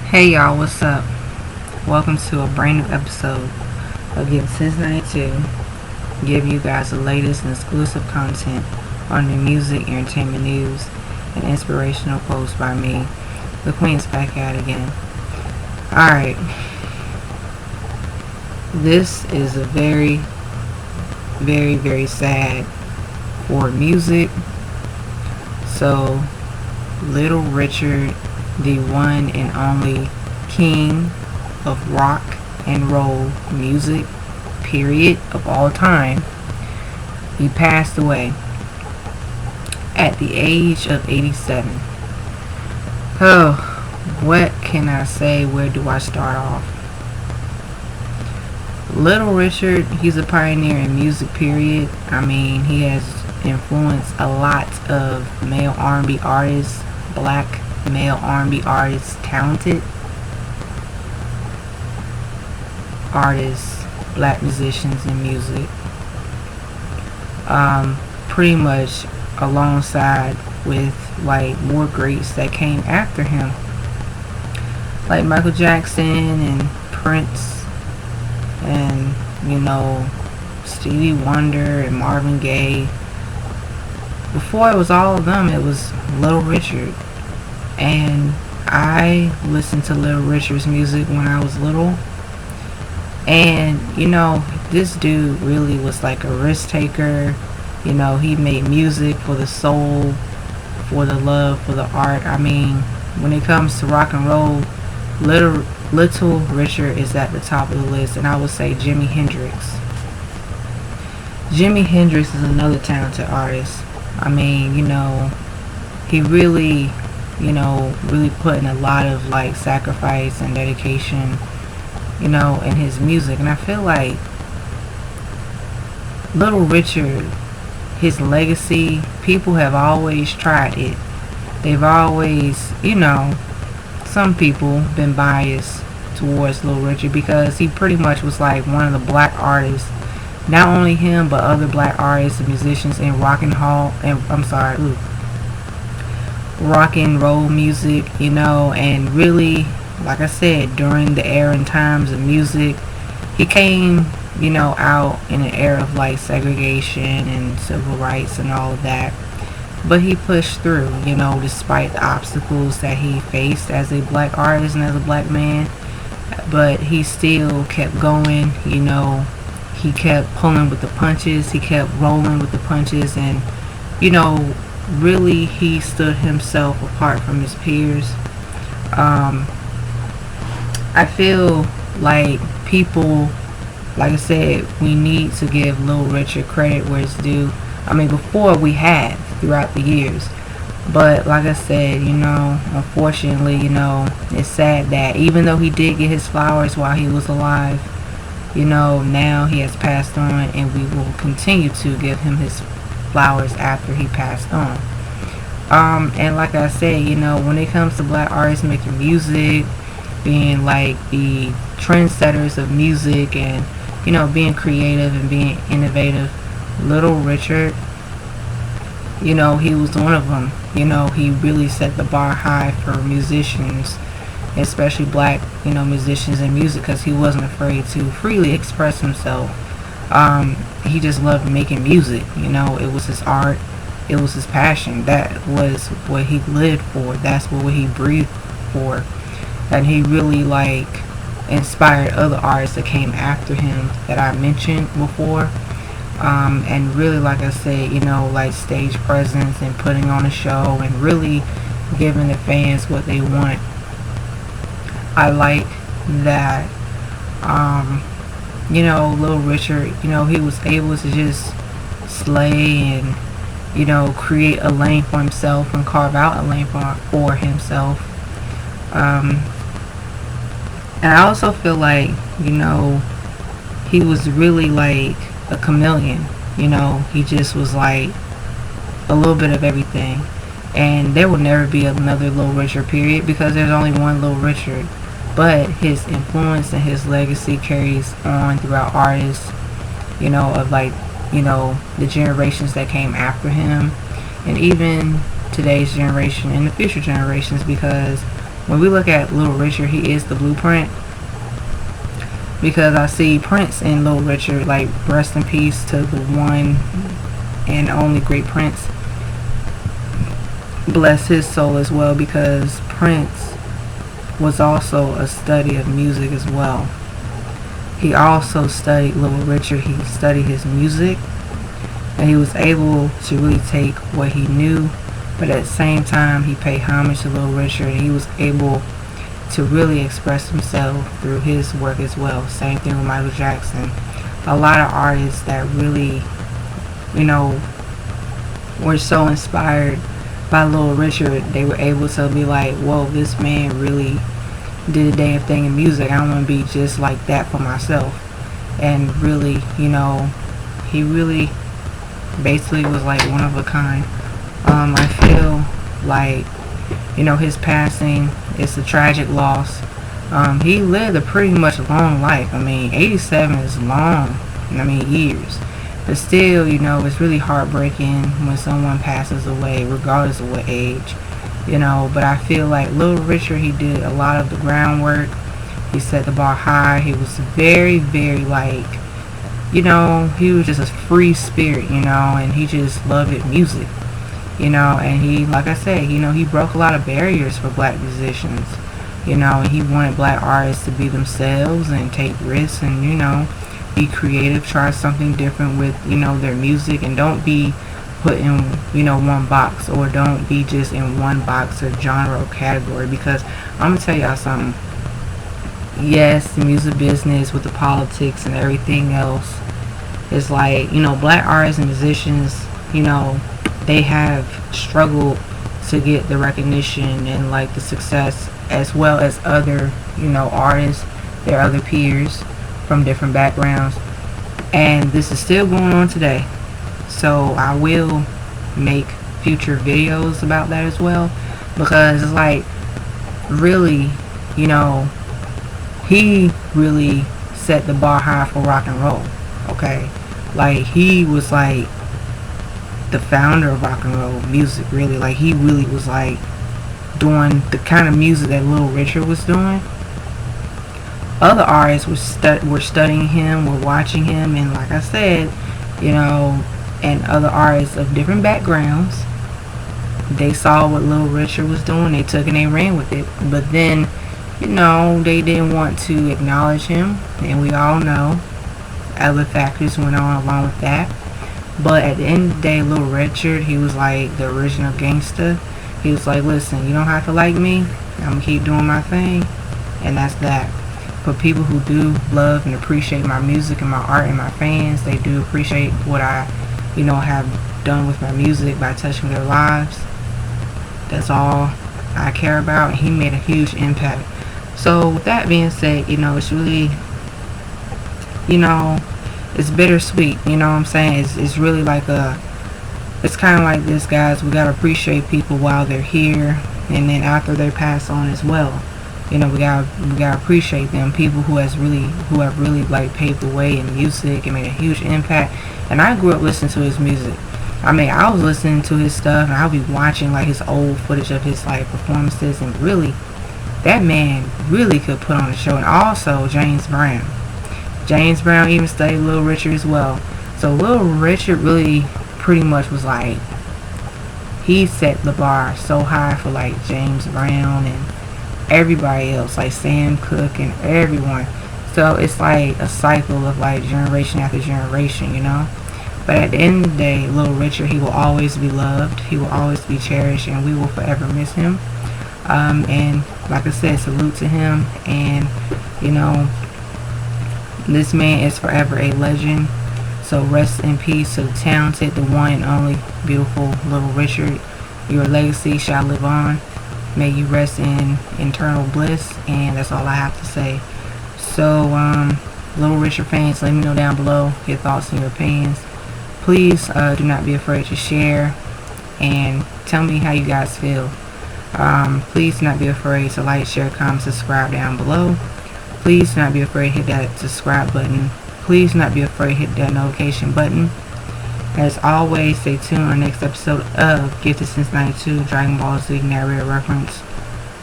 Hey y'all, what's up? Welcome to a brand new episode of Give Since 92. Give you guys the latest and exclusive content on the music, entertainment news, and inspirational posts by me. The Queen's back at it again. Alright, this is a very sad for music. So, Little Richard, the one and only king of rock and roll music, period, of all time, he passed away at the age of 87. Oh, what can I say? Where do I start off? Little Richard, he's a pioneer in music, period. I mean, he has influenced a lot of male R&B artists, black male R&B artists, talented artists, black musicians in music. Pretty much alongside with like more greats that came after him, like Michael Jackson and Prince, and Stevie Wonder and Marvin Gaye. Before it was all of them, it was Little Richard. And I listened to Little Richard's music when I was little. And, this dude really was like a risk taker. He made music for the soul, for the love, for the art. I mean, when it comes to rock and roll, Little Richard is at the top of the list. And I would say Jimi Hendrix. Jimi Hendrix is another talented artist. I mean, he really put in a lot of like sacrifice and dedication, in his music. And I feel like Little Richard, his legacy, people have always tried it. They've always, some people been biased towards Little Richard because he pretty much was like one of the black artists. Not only him, but other black artists and musicians in rock and roll music, and really, like I said, during the era and times of music, he came, out in an era of like segregation and civil rights and all of that. But he pushed through, despite the obstacles that he faced as a black artist and as a black man. But he still kept going, he kept pulling with the punches, he kept rolling with the punches, and, really he stood himself apart from his peers. I feel like people, like I said, we need to give Little Richard credit where it's due. I mean, before we had throughout the years, but like I said, unfortunately, it's sad that even though he did get his flowers while he was alive, now he has passed on, and we will continue to give him his flowers after he passed on. And like I said, when it comes to black artists making music, being like the trendsetters of music, and being creative and being innovative, Little Richard, he was one of them. He really set the bar high for musicians, especially black, musicians in music, because he wasn't afraid to freely express himself. He just loved making music. It was his art, it was his passion. That was what he lived for. That's what he breathed for. And he really like inspired other artists that came after him that I mentioned before. And really, like I said, like stage presence and putting on a show and really giving the fans what they want. I like that, Little Richard, he was able to just slay and, create a lane for himself and carve out a lane for himself. And I also feel like, he was really like a chameleon. He just was like a little bit of everything. And there will never be another Little Richard, period, because there's only one Little Richard. But his influence and his legacy carries on throughout artists, of like, the generations that came after him, and even today's generation and the future generations, because when we look at Little Richard, he is the blueprint, because I see Prince in Little Richard. Like, rest in peace to the one and only great Prince. Bless his soul as well, because Prince was also a study of music as well. He also studied Little Richard. He studied his music, and he was able to really take what he knew, but at the same time he paid homage to Little Richard, and he was able to really express himself through his work as well. Same thing with Michael Jackson. A lot of artists that really, were so inspired by Little Richard, they were able to be like, whoa, this man really did a damn thing in music. I want to be just like that for myself. And really, he really basically was like one of a kind. I feel like, his passing is a tragic loss. He lived a pretty much long life. 87 is long, years. But still, it's really heartbreaking when someone passes away, regardless of what age. But I feel like Little Richard, he did a lot of the groundwork. He set the bar high. He was very, very he was just a free spirit, and he just loved it, music, and he, like I said, he broke a lot of barriers for black musicians, and he wanted black artists to be themselves and take risks and, be creative, try something different with, their music, and don't be put in, one box, or don't be just in one box or genre or category. Because I'm gonna tell y'all something. Yes, the music business with the politics and everything else is like, black artists and musicians, they have struggled to get the recognition and like the success, as well as other, artists, their other peers from different backgrounds. And this is still going on today. So I will make future videos about that as well, because it's like, really, he really set the bar high for rock and roll. Okay, like, he was like the founder of rock and roll music, really. Like, he really was like doing the kind of music that Little Richard was doing. Other artists were studying him, were watching him, and like I said, and other artists of different backgrounds, they saw what Little Richard was doing, they took and they ran with it. But then, they didn't want to acknowledge him, and we all know other factors went on along with that. But at the end of the day, Little Richard, he was like the original gangster. He was like, listen, you don't have to like me, I'm gonna keep doing my thing, and that's that. For people who do love and appreciate my music and my art, and my fans, they do appreciate what I have done with my music by touching their lives. That's all I care about, and he made a huge impact. So with that being said, it's really, it's bittersweet, what I'm saying? It's really like it's kind of like this, guys. We gotta appreciate people while they're here, and then after they pass on as well. We gotta appreciate them, people who have really like paved the way in music and made a huge impact. And I grew up listening to his music. I was listening to his stuff, and I'll be watching like his old footage of his like performances, and really, that man really could put on a show. And also James Brown even studied Little Richard as well. So Little Richard really pretty much was like, he set the bar so high for like James Brown and everybody else, like Sam Cooke and everyone. So it's like a cycle of like generation after generation, But at the end of the day, Little Richard, he will always be loved, he will always be cherished, and we will forever miss him. And like I said, salute to him. And this man is forever a legend. So rest in peace to the talented, the one and only beautiful Little Richard. Your legacy shall live on. May you rest in eternal bliss, and that's all I have to say. So, Little Richard fans, let me know down below your thoughts and your opinions. Please do not be afraid to share, and tell me how you guys feel. Please do not be afraid to like, share, comment, subscribe down below. Please do not be afraid to hit that subscribe button. Please do not be afraid to hit that notification button. As always, stay tuned on the next episode of Gifted Since '92 Dragon Ball Z narrator reference.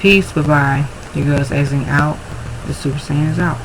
Peace. Bye bye. Your girl's exiting out. The Super Saiyan is out.